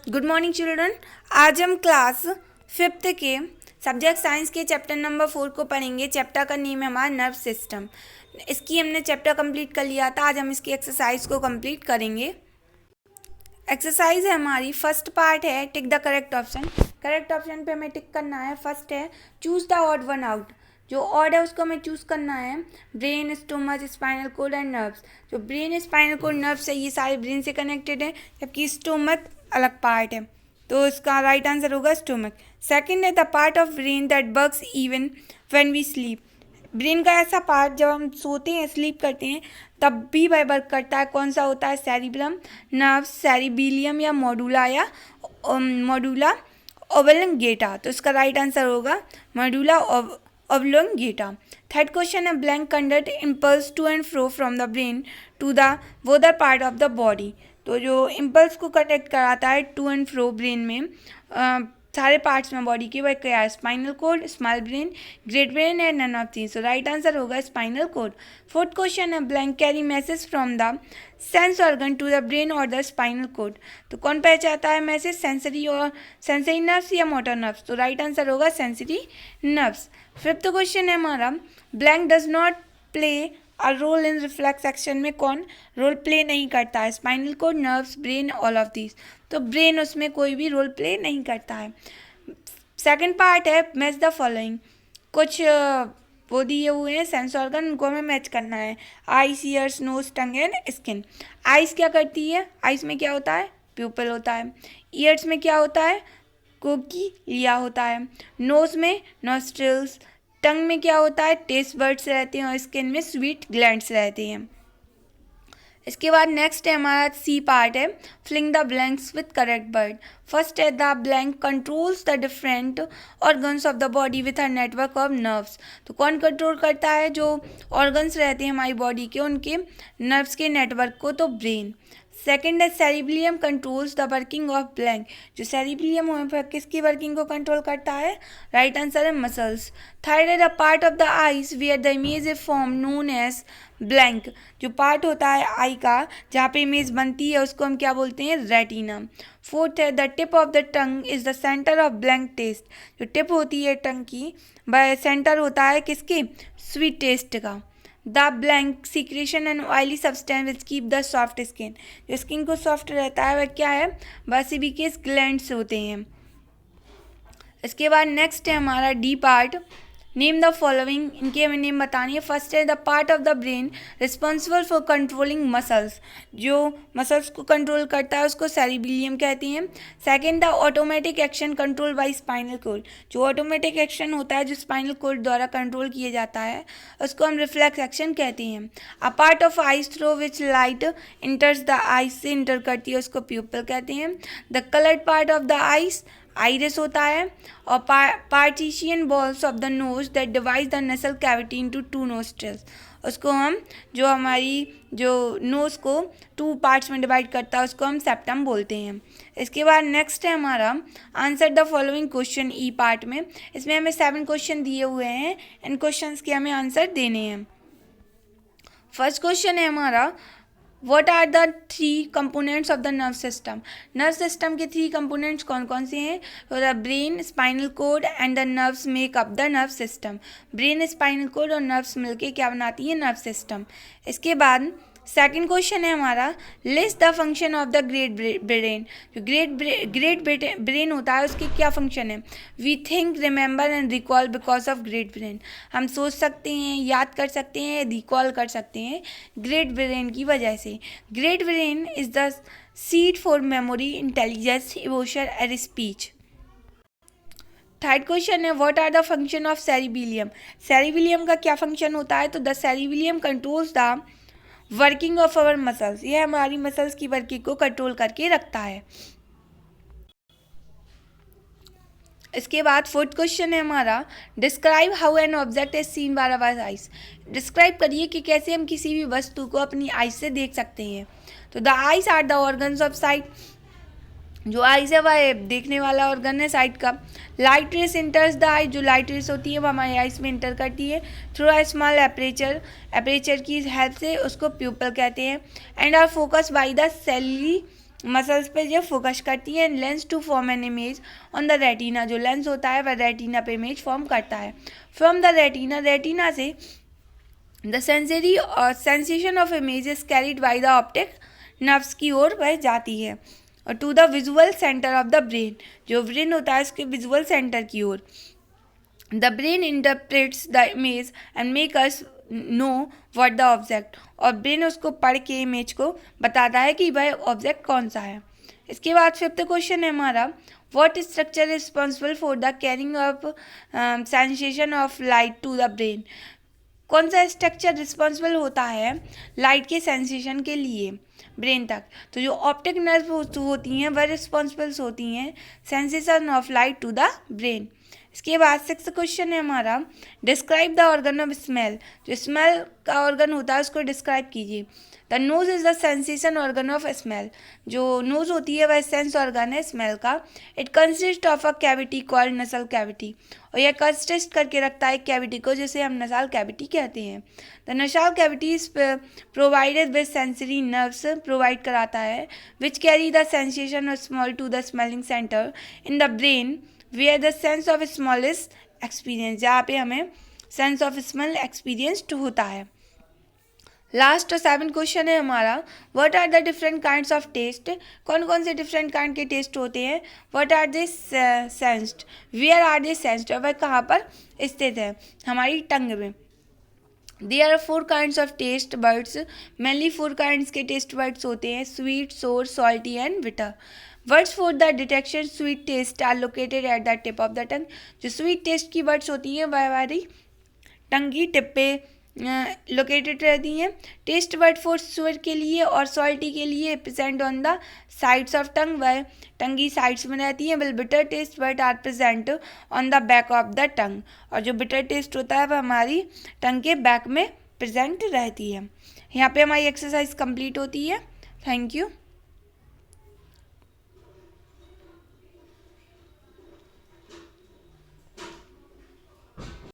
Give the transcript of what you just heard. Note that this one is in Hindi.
Good morning children. आज हम क्लास 5th के सब्जेक्ट साइंस के चैप्टर नंबर 4 को पढ़ेंगे। चैप्टर का नेम है हमारा नर्व सिस्टम। इसकी हमने चैप्टर कंप्लीट कर लिया था। आज हम इसकी एक्सरसाइज को कंप्लीट करेंगे। एक्सरसाइज है हमारी, फर्स्ट पार्ट है tick the correct option. Correct option पे हमें टिक करना है। फर्स्ट है choose the odd one out. जो ऑड है उसको हमें चूज़ करना है। Brain, stomach, spinal cord and nerves. जो ब्रेन, स्पाइनल कोड, नर्व्स है ये सारे ब्रेन से कनेक्टेड है, जबकि स्टोमच अलग पार्ट है, तो इसका राइट आंसर होगा स्टोमक। सेकंड है the part of brain that works even when we sleep. Brain का ऐसा पार्ट जब हम सोते हैं, स्लीप करते हैं, तब भी वह वर्क करता है। कौन सा होता है? सेरिब्रम, नर्व्स, सेरिबेलियम या मॉड्यूला ओब्लंगेटा। तो इसका राइट आंसर होगा मॉड्यूला ओब्लंगेटा। थर्ड क्वेश्चन है blank conduct impulse to and fro from the brain to the other part of the body. तो जो इम्पल्स को कनेक्ट कराता है टू एंड फ्रो ब्रेन में सारे पार्ट्स में बॉडी के, वह क्या है? Spinal cord, small brain, great brain and none of these. So right answer होगा स्पाइनल कोड। फोर्थ क्वेश्चन है blank carry message from the sense organ to the brain और द स्पाइनल कोड। तो कौन पहुंचाता है मैसेज? सेंसरी नर्व्स या मोटर नर्व्स। तो राइट आंसर होगा सेंसरी नर्व्स। फिफ्थ क्वेश्चन है हमारा blank does not play a role in reflex action. में कौन रोल प्ले नहीं करता है? Spinal code, nerves, brain, all of these. तो ब्रेन उसमें कोई भी रोल प्ले नहीं करता है। सेकंड पार्ट है मैच द फॉलोइंग। कुछ वो दिए हुए हैं सेंस ऑर्गन, उनको हमें मैच करना है। Eyes, ears, nose, tongue and skin. Eyes क्या करती है? आईज में क्या होता है? प्यूपल होता है। ईयर्स में क्या होता है? कोकी लिया होता है। नोज में नॉस्ट्रिल्स। टंग में क्या होता है? टेस्ट बर्ड्स रहते हैं। और स्किन में स्वीट ग्लैंड्स रहते हैं। इसके बाद नेक्स्ट है हमारा सी पार्ट है filling the blanks with correct word. First है the blank controls the different organs of the body with a network of nerves. तो कौन कंट्रोल करता है जो ऑर्गन्स रहते हैं हमारी बॉडी के, उनके नर्व्स के नेटवर्क को? तो ब्रेन। सेकेंड है cerebellum controls the working of blank. जो सेरिबेलियम है किसकी वर्किंग को कंट्रोल करता है? राइट आंसर है मसल्स। थर्ड है the part of the eyes where the image is form known as blank. जो पार्ट होता है आई का जहाँ पे इमेज बनती है उसको हम क्या बोलते हैं? रेटिना। फोर्थ है the tip of the tongue is the centre of blank taste. जो टिप होती है टंग की वह सेंटर होता है किसके? स्वीट टेस्ट का। The blank secretion and oily substance which keep the soft skin. जो स्किन को सॉफ्ट रहता है वह क्या है? वह सीबीकेस ग्लैंड्स होते हैं। इसके बाद नेक्स्ट है हमारा D part. Name the following. इनकी हमें नेम बतानी है। फर्स्ट है the part of the brain responsible for controlling muscles. जो मसल्स को कंट्रोल करता है उसको सेरिबेलियम कहते हैं। Second the automatic action control by spinal cord. जो ऑटोमेटिक एक्शन होता है जो स्पाइनल कोड द्वारा कंट्रोल किया जाता है उसको हम रिफ्लेक्स एक्शन कहते हैं। A part of eyes through which light इंटर्स the eyes से इंटर करती है उसको प्यूपल कहते हैं। The coloured part of the eyes iris होता है। और partisan balls of the nose that divide the नसल कैविटी इनटू टू नोस्ट्रल्स। उसको हम जो हमारी जो नोज को 2 पार्ट्स में डिवाइड करता है उसको हम सेप्टम बोलते हैं। इसके बाद नेक्स्ट है हमारा answer the following question E part में। इसमें हमें 7 क्वेश्चन दिए हुए हैं। इन क्वेश्चंस के हमें आंसर देने हैं। फर्स्ट क्वेश्चन है हमारा What are the 3 components of the nerve system? Nerve system के 3 components कौन कौन से हैं? तो the brain, spinal cord and the nerves make up the nerve system. Brain, spinal cord और नर्व्स मिलके क्या बनाती है? Nerve system. इसके बाद सेकंड क्वेश्चन है हमारा list the function of the great brain. जो ग्रेट ब्रेन होता है उसकी क्या फंक्शन है? We think, remember and recall because of great brain. हम सोच सकते हैं, याद कर सकते हैं, रिकॉल कर सकते हैं ग्रेट ब्रेन की वजह से। Great brain is the seat for memory, intelligence, emotion and speech. Third question है what are the function of cerebellum. Cerebellum का क्या फंक्शन होता है? तो the cerebellum controls the working of our muscles. यह हमारी मसल्स की वर्किंग को कंट्रोल करके रखता है। इसके बाद फोर्थ क्वेश्चन है हमारा describe how an object is seen by our eyes. Describe करिए कि कैसे हम किसी भी वस्तु को अपनी आइज से देख सकते हैं। तो the eyes are the organs of sight. जो आइज है वह देखने वाला ऑर्गन है साइट का। Light rays enters the eye. जो लाइट रेस होती है वो हमारी आइज में इंटर करती है थ्रू अ स्मॉल एपरेचर की हेल्प से, उसको प्यूपल कहते हैं। And are focus by the muscles पे ये फोकस करती है। Lens to form an image on the retina, जो लेंस होता है वह रेटिना पे इमेज फॉर्म करता है। फ्रॉम द रेटिना, रेटिना से the sensory sensation of image is carried by the optic nerves की ओर वह जाती है और to the visual centre of the brain, जो ब्रेन होता है उसके विजुअल सेंटर की ओर। The brain interprets the image and make us know what the object, और ब्रेन उसको पढ़ के इमेज को बताता है कि वह ऑब्जेक्ट कौन सा है। इसके बाद फिफ्थ क्वेश्चन है हमारा, what structure responsible for the carrying of sensation of light to the brain, कौन सा स्ट्रक्चर रिस्पॉन्सिबल होता है लाइट के सेंसेशन के लिए ब्रेन तक। तो जो ऑप्टिक नर्व होती हैं वह रिस्पॉन्सिबल होती हैं sensation of light to the brain. इसके बाद सिक्स्थ क्वेश्चन है हमारा, describe the organ of smell, जो स्मेल का ऑर्गन होता है उसको डिस्क्राइब कीजिए। The nose is the sensation organ of smell, जो नोज होती है वह सेंस ऑर्गन है स्मेल का। It consist of a cavity called nasal cavity, और यह कंसिस्ट करके रखता है कैविटी को जिसे हम नसाल कैविटी कहते हैं। The nasal cavity is provided with sensory nerves, provide कराता है, which carry the sensation of smell to the smelling centre in the brain where the sense of smell is experience, जहाँ पे हमें सेंस ऑफ स्मेल एक्सपीरियंस्ड होता है। लास्ट 7 क्वेश्चन है हमारा, what are the different kinds of taste, कौन कौन से डिफरेंट काइंड के टेस्ट होते हैं। What are they sensed, where are they sensed, और वह कहाँ पर स्थित है, हमारी टंग में। There are 4 kinds of taste buds, mainly 4 kinds के टेस्ट बर्ड्स होते हैं, sweet, sour, salty and bitter. Buds for the detection sweet taste are located at the tip of the टंग, जो स्वीट टेस्ट की वर्ड्स होती हैं वह हमारी टंग की टिप पे लोकेटेड रहती हैं। टेस्ट वर्ड फॉर स्वर के लिए और सॉल्टी के लिए present on the sides of tongue, वह टंग की साइड्स में रहती हैं। Will bitter taste bud are present on the back of the tongue, और जो बिटर टेस्ट होता है वह हमारी टंग के बैक में प्रेजेंट रहती है। यहाँ पे हमारी एक्सरसाइज कंप्लीट होती है। Thank you.